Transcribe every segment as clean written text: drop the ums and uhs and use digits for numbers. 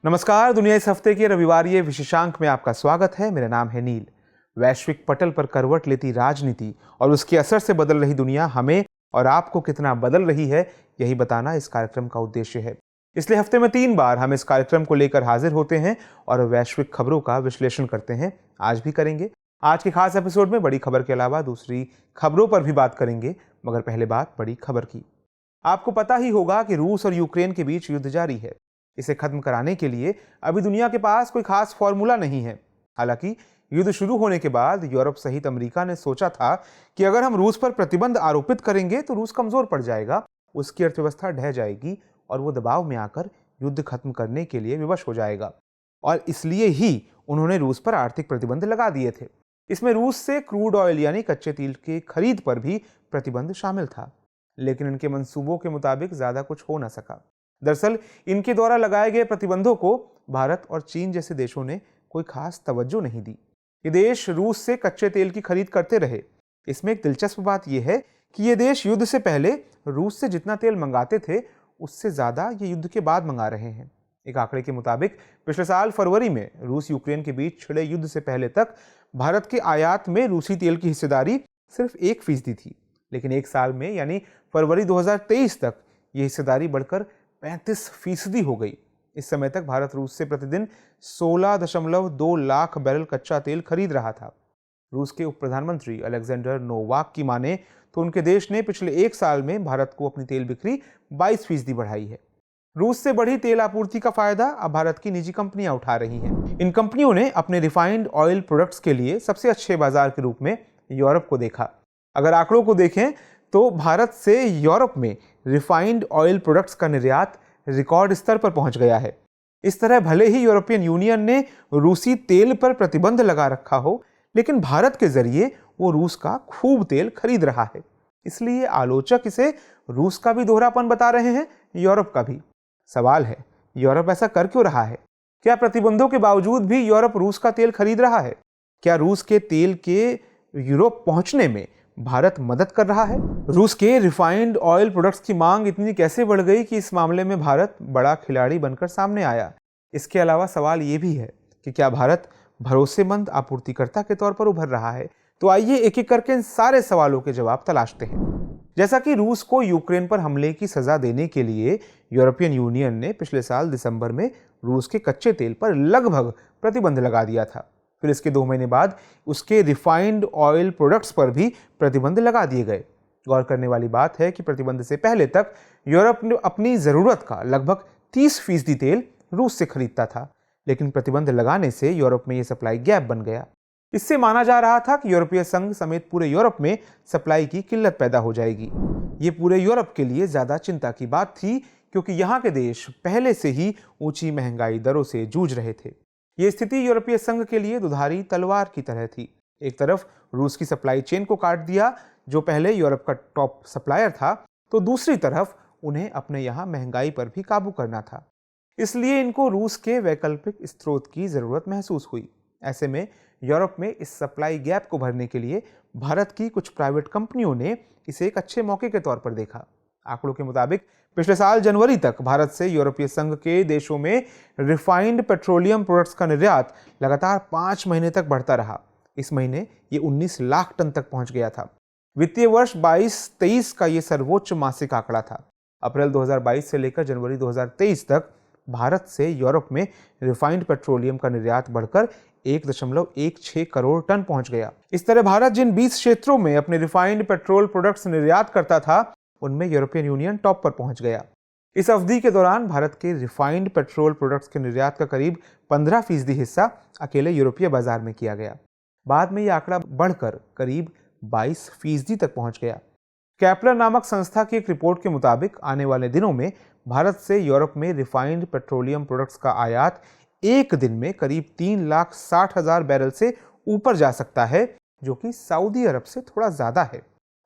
नमस्कार। दुनिया इस हफ्ते के रविवार ये विशेषांक में आपका स्वागत है। मेरा नाम है नील। वैश्विक पटल पर करवट लेती राजनीति और उसके असर से बदल रही दुनिया हमें और आपको कितना बदल रही है, यही बताना इस कार्यक्रम का उद्देश्य है। इसलिए हफ्ते में 3 बार हम इस कार्यक्रम को लेकर हाजिर होते हैं और वैश्विक खबरों का विश्लेषण करते हैं। आज भी करेंगे। आज के खास एपिसोड में बड़ी खबर के अलावा दूसरी खबरों पर भी बात करेंगे, मगर पहले बात बड़ी खबर की। आपको पता ही होगा कि रूस और यूक्रेन के बीच युद्ध जारी है। इसे खत्म कराने के लिए अभी दुनिया के पास कोई खास फॉर्मूला नहीं है। हालांकि युद्ध शुरू होने के बाद यूरोप सहित अमेरिका ने सोचा था कि अगर हम रूस पर प्रतिबंध आरोपित करेंगे तो रूस कमजोर पड़ जाएगा, उसकी अर्थव्यवस्था ढह जाएगी और वो दबाव में आकर युद्ध खत्म करने के लिए विवश हो जाएगा। और इसलिए ही उन्होंने रूस पर आर्थिक प्रतिबंध लगा दिए थे। इसमें रूस से क्रूड ऑयल यानी कच्चे तेल की खरीद पर भी प्रतिबंध शामिल था, लेकिन इनके मंसूबों के मुताबिक ज्यादा कुछ हो न सका। दरअसल इनके द्वारा लगाए गए प्रतिबंधों को भारत और चीन जैसे देशों ने कोई खास तवज्जो नहीं दी। ये देश रूस से कच्चे तेल की खरीद करते रहे। इसमें एक दिलचस्प बात यह है कि ये देश युद्ध से पहले रूस से जितना तेल मंगाते थे उससे ज्यादा ये युद्ध के बाद मंगा रहे हैं। एक आंकड़े के मुताबिक पिछले साल फरवरी में रूस यूक्रेन के बीच छिड़े युद्ध से पहले तक भारत के आयात में रूसी तेल की हिस्सेदारी सिर्फ 1% थी, लेकिन एक साल में यानी फरवरी 2023 तक ये हिस्सेदारी बढ़कर 35% हो गई। इस समय तक भारत रूस से प्रतिदिन 16.2 लाख बैरल कच्चा तेल खरीद रहा था। रूस के उप प्रधानमंत्री अलेक्जेंडर नोवाक की माने तो उनके देश ने पिछले एक साल में भारत को अपनी तेल बिक्री 22% बढ़ाई है। रूस से बढ़ी तेल आपूर्ति का फायदा अब भारत की निजी कंपनियां उठा रही हैं। इन कंपनियों ने अपने रिफाइंड ऑयल प्रोडक्ट्स के लिए सबसे अच्छे बाजार के रूप में यूरोप को देखा। अगर आंकड़ों को देखें तो भारत से यूरोप में रिफाइंड ऑयल प्रोडक्ट्स का निर्यात रिकॉर्ड स्तर पर पहुंच गया है। इस तरह भले ही यूरोपियन यूनियन ने रूसी तेल पर प्रतिबंध लगा रखा हो, लेकिन भारत के जरिए वो रूस का खूब तेल खरीद रहा है। इसलिए आलोचक इसे रूस का भी दोहरापन बता रहे हैं, यूरोप का भी। सवाल है, यूरोप ऐसा कर क्यों रहा है? क्या प्रतिबंधों के बावजूद भी यूरोप रूस का तेल खरीद रहा है? क्या रूस के तेल के यूरोप पहुंचने में भारत मदद कर रहा है? रूस के रिफाइंड ऑयल प्रोडक्ट्स की मांग इतनी कैसे बढ़ गई कि इस मामले में भारत बड़ा खिलाड़ी बनकर सामने आया? इसके अलावा सवाल ये भी है कि क्या भारत भरोसेमंद आपूर्तिकर्ता के तौर पर उभर रहा है? तो आइए एक एक करके इन सारे सवालों के जवाब तलाशते हैं। जैसा कि रूस को यूक्रेन पर हमले की सजा देने के लिए यूरोपियन यूनियन ने पिछले साल दिसंबर में रूस के कच्चे तेल पर लगभग प्रतिबंध लगा दिया था, फिर इसके 2 महीने बाद उसके रिफाइंड ऑयल प्रोडक्ट्स पर भी प्रतिबंध लगा दिए गए। गौर करने वाली बात है कि प्रतिबंध से पहले तक यूरोप ने अपनी जरूरत का लगभग 30% तेल रूस से खरीदता था, लेकिन प्रतिबंध लगाने से यूरोप में यह सप्लाई गैप बन गया। इससे माना जा रहा था कि यूरोपीय संघ समेत पूरे यूरोप में सप्लाई की किल्लत पैदा हो जाएगी। ये पूरे यूरोप के लिए ज्यादा चिंता की बात थी, क्योंकि यहाँ के देश पहले से ही ऊंची महंगाई दरों से जूझ रहे थे। ये स्थिति यूरोपीय संघ के लिए दुधारी तलवार की तरह थी। एक तरफ रूस की सप्लाई चेन को काट दिया, जो पहले यूरोप का टॉप सप्लायर था, तो दूसरी तरफ उन्हें अपने यहाँ महंगाई पर भी काबू करना था। इसलिए इनको रूस के वैकल्पिक स्रोत की जरूरत महसूस हुई। ऐसे में यूरोप में इस सप्लाई गैप को भरने के लिए भारत की कुछ प्राइवेट कंपनियों ने इसे एक अच्छे मौके के तौर पर देखा। आंकड़ों के मुताबिक पिछले साल जनवरी तक भारत से यूरोपीय संघ के देशों में रिफाइंड पेट्रोलियम प्रोडक्ट्स का निर्यात लगातार 5 महीने तक बढ़ता रहा। इस महीने ये 19 लाख टन तक पहुंच गया था। वित्तीय वर्ष 22-23 का ये सर्वोच्च मासिक आंकड़ा था। अप्रैल 2022 से लेकर जनवरी 2023 तक भारत से यूरोप में रिफाइंड पेट्रोलियम का निर्यात बढ़कर 1.16 करोड़ टन पहुंच गया। इस तरह भारत जिन 20 क्षेत्रों में अपने रिफाइंड पेट्रोल प्रोडक्ट्स निर्यात करता था, उनमें यूरोपियन यूनियन टॉप पर पहुंच गया। इस अवधि के दौरान भारत के रिफाइंड पेट्रोल प्रोडक्ट्स के निर्यात का करीब 15% हिस्सा अकेले यूरोपीय बाजार में किया गया। बाद में यह आंकड़ा बढ़कर करीब 22% तक पहुंच गया। कैपलर नामक संस्था की एक रिपोर्ट के मुताबिक आने वाले दिनों में भारत से यूरोप में रिफाइंड पेट्रोलियम प्रोडक्ट्स का आयात एक दिन में करीब 3,60,000 बैरल से ऊपर जा सकता है, जो कि सऊदी अरब से थोड़ा ज्यादा है।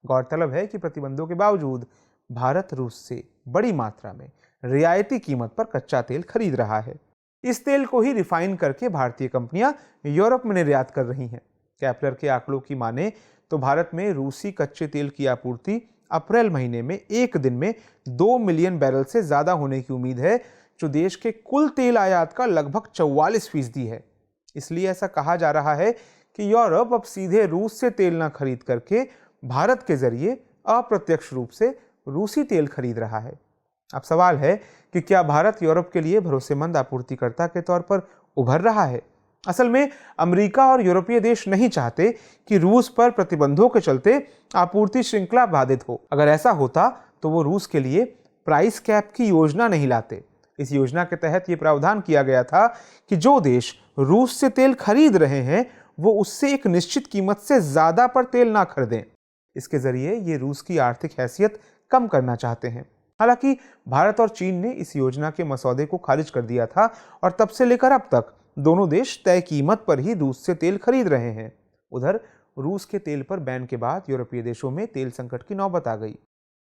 गौरतलब है कि प्रतिबंधों के बावजूद भारत रूस से बड़ी मात्रा में रियायती कीमत पर कच्चा तेल खरीद रहा है। इस तेल को ही रिफाइन करके भारतीय कंपनियां यूरोप में निर्यात कर रही हैं। कैपलर के आंकड़ों की माने तो भारत में रूसी कच्चे तेल की आपूर्ति अप्रैल महीने में एक दिन में 2 मिलियन बैरल से ज्यादा होने की उम्मीद है, जो देश के कुल तेल आयात का लगभग 44% है। इसलिए ऐसा कहा जा रहा है कि यूरोप अब सीधे रूस से तेल न खरीद करके भारत के जरिए अप्रत्यक्ष रूप से रूसी तेल खरीद रहा है। अब सवाल है कि क्या भारत यूरोप के लिए भरोसेमंद आपूर्तिकर्ता के तौर पर उभर रहा है? असल में अमेरिका और यूरोपीय देश नहीं चाहते कि रूस पर प्रतिबंधों के चलते आपूर्ति श्रृंखला बाधित हो। अगर ऐसा होता तो वो रूस के लिए प्राइस कैप की योजना नहीं लाते। इस योजना के तहत ये प्रावधान किया गया था कि जो देश रूस से तेल खरीद रहे हैं वो उससे एक निश्चित कीमत से ज्यादा पर तेल ना खरीदें। इसके जरिए ये रूस की आर्थिक हैसियत कम करना चाहते हैं। हालांकि भारत और चीन ने इस योजना के मसौदे को खारिज कर दिया था और तब से लेकर अब तक दोनों देश तय कीमत पर ही रूस से तेल खरीद रहे हैं। उधर रूस के तेल पर बैन के बाद यूरोपीय देशों में तेल संकट की नौबत आ गई।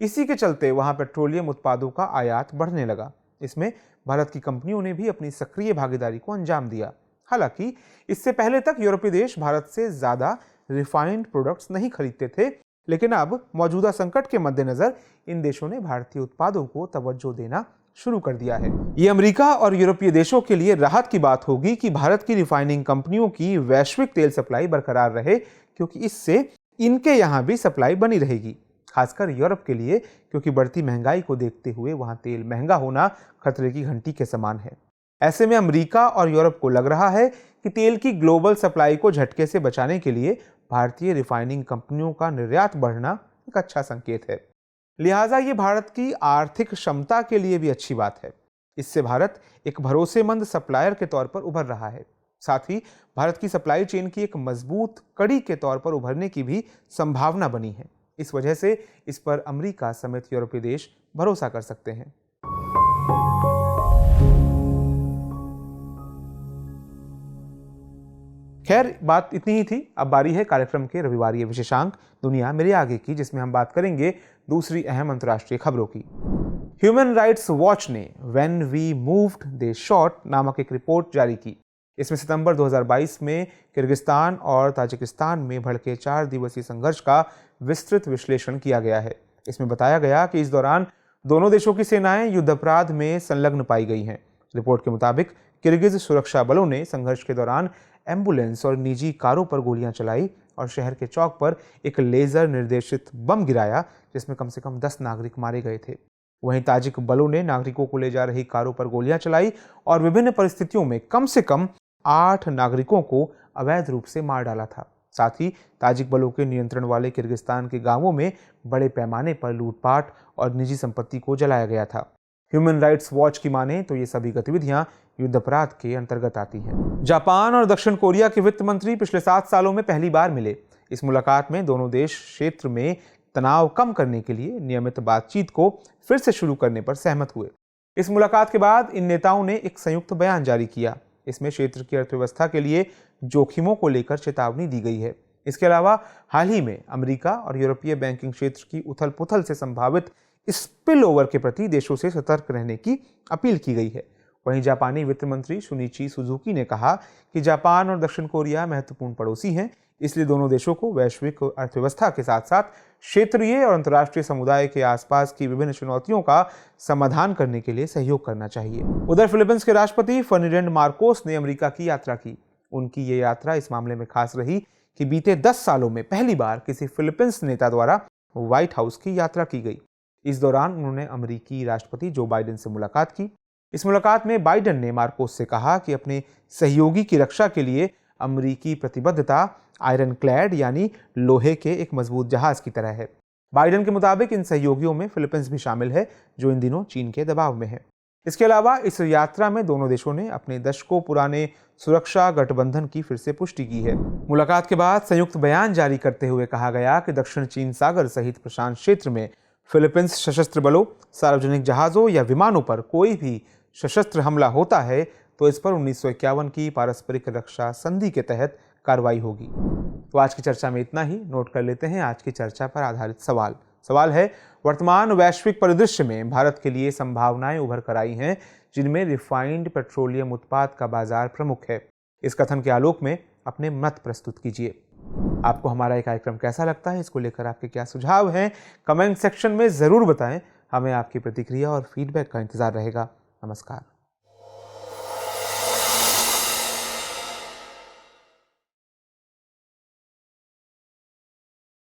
इसी के चलते वहां पेट्रोलियम उत्पादों का आयात बढ़ने लगा। इसमें भारत की कंपनियों ने भी अपनी सक्रिय भागीदारी को अंजाम दिया। हालांकि इससे पहले तक यूरोपीय देश भारत से ज्यादा रिफाइंड प्रोडक्ट्स नहीं खरीदते थे, लेकिन अब मौजूदा संकट के मद्देनजर इन देशों ने भारतीय उत्पादों को तवज्जो देना शुरू कर दिया है। ये अमेरिका और यूरोपीय देशों के लिए राहत की बात होगी कि भारत की रिफाइनिंग कंपनियों की वैश्विक तेल सप्लाई बरकरार रहे, क्योंकि इससे इनके यहाँ भी सप्लाई बनी रहेगी, खासकर यूरोप के लिए, क्योंकि बढ़ती महंगाई को देखते हुए वहां तेल महंगा होना खतरे की घंटी के समान है। ऐसे में अमेरिका और यूरोप को लग रहा है कि तेल की ग्लोबल सप्लाई को झटके से बचाने के लिए भारतीय रिफाइनिंग कंपनियों का निर्यात बढ़ना एक अच्छा संकेत है। लिहाजा ये भारत की आर्थिक क्षमता के लिए भी अच्छी बात है। इससे भारत एक भरोसेमंद सप्लायर के तौर पर उभर रहा है। साथ ही भारत की सप्लाई चेन की एक मजबूत कड़ी के तौर पर उभरने की भी संभावना बनी है। इस वजह से इस पर अमेरिका समेत यूरोपीय देश भरोसा कर सकते हैं। खैर, बात इतनी ही थी। अब बारी है कार्यक्रम के रविवारीय विशेषांक दुनिया मेरे आगे की, जिसमें हम बात करेंगे दूसरी अहम अंतर्राष्ट्रीय खबरों की। ह्यूमन राइट्स वॉच ने when we moved they shot नामक एक रिपोर्ट जारी की। इसमें सितंबर 2022 में किर्गिस्तान और ताजिकिस्तान में भड़के 4 दिवसीय संघर्ष का विस्तृत विश्लेषण किया गया है। इसमें बताया गया कि इस दौरान दोनों देशों की सेनाएं युद्धापराध में संलग्न पाई गई हैं। रिपोर्ट के मुताबिक किर्गिज सुरक्षा बलों ने संघर्ष के दौरान एम्बुलेंस और निजी कारों पर गोलियां चलाई और शहर के चौक पर एक लेजर निर्देशित बम गिराया, जिसमें कम से कम 10 नागरिक मारे गए थे। वहीं ताजिक बलों ने नागरिकों को ले जा रही कारों पर गोलियां चलाई और विभिन्न परिस्थितियों में कम से कम 8 नागरिकों को अवैध रूप से मार डाला था। साथ ही ताजिक बलों के नियंत्रण वाले किर्गिस्तान के गांवों में बड़े पैमाने पर लूटपाट और निजी संपत्ति को जलाया गया था। ह्यूमन राइट्स वॉच की माने तो ये सभी गतिविधियां युद्धापराध के अंतर्गत आती हैं। जापान और दक्षिण कोरिया के वित्त मंत्री पिछले 7 सालों में पहली बार मिले। इस मुलाकात में दोनों देश क्षेत्र में तनाव कम करने के लिए नियमित बातचीत को फिर से शुरू करने पर सहमत हुए। इस मुलाकात के बाद इन नेताओं ने एक संयुक्त बयान जारी किया। इसमें क्षेत्र की अर्थव्यवस्था के लिए जोखिमों को लेकर चेतावनी दी गई है। इसके अलावा हाल ही में अमेरिका और यूरोपीय बैंकिंग क्षेत्र की उथल पुथल से संभावित स्पिल ओवर के प्रति देशों से सतर्क रहने की अपील की गई है। वहीं जापानी वित्त मंत्री शुनिची सुजुकी ने कहा कि जापान और दक्षिण कोरिया महत्वपूर्ण पड़ोसी हैं, इसलिए दोनों देशों को वैश्विक अर्थव्यवस्था के साथ साथ क्षेत्रीय और अंतर्राष्ट्रीय समुदाय के आसपास की विभिन्न चुनौतियों का समाधान करने के लिए सहयोग करना चाहिए। उधर फिलीपींस के राष्ट्रपति फर्डिनेंड मार्कोस ने अमेरिका की यात्रा की। उनकी ये यात्रा इस मामले में खास रही कि बीते 10 सालों में पहली बार किसी फिलीपींस नेता द्वारा व्हाइट हाउस की यात्रा की गई। इस दौरान उन्होंने अमेरिकी राष्ट्रपति जो बाइडेन से मुलाकात की। इस मुलाकात में बाइडेन ने मार्कोस से कहा कि अपने सहयोगी की रक्षा के लिए अमेरिकी प्रतिबद्धता आयरन क्लैड यानी लोहे के एक मजबूत जहाज की तरह है। बाइडेन के मुताबिक इन सहयोगियों में फिलीपींस भी शामिल है, जो इन दिनों चीन के दबाव में है। इसके अलावा इस यात्रा में दोनों देशों ने अपने दशकों पुराने सुरक्षा गठबंधन की फिर से पुष्टि की है। मुलाकात के बाद संयुक्त बयान जारी करते हुए कहा गया कि दक्षिण चीन सागर सहित प्रशांत क्षेत्र में फिलीपींस सशस्त्र बलों, सार्वजनिक जहाजों या विमानों पर कोई भी सशस्त्र हमला होता है तो इस पर 1951 की पारस्परिक रक्षा संधि के तहत कार्रवाई होगी। तो आज की चर्चा में इतना ही। नोट कर लेते हैं आज की चर्चा पर आधारित सवाल है, वर्तमान वैश्विक परिदृश्य में भारत के लिए संभावनाएं उभर कर आई हैं, जिनमें रिफाइंड पेट्रोलियम उत्पाद का बाजार प्रमुख है। इस कथन के आलोक में अपने मत प्रस्तुत कीजिए। आपको हमारा ये कार्यक्रम कैसा लगता है, इसको लेकर आपके क्या सुझाव हैं, कमेंट सेक्शन में जरूर बताएं। हमें आपकी प्रतिक्रिया और फीडबैक का इंतजार रहेगा। नमस्कार।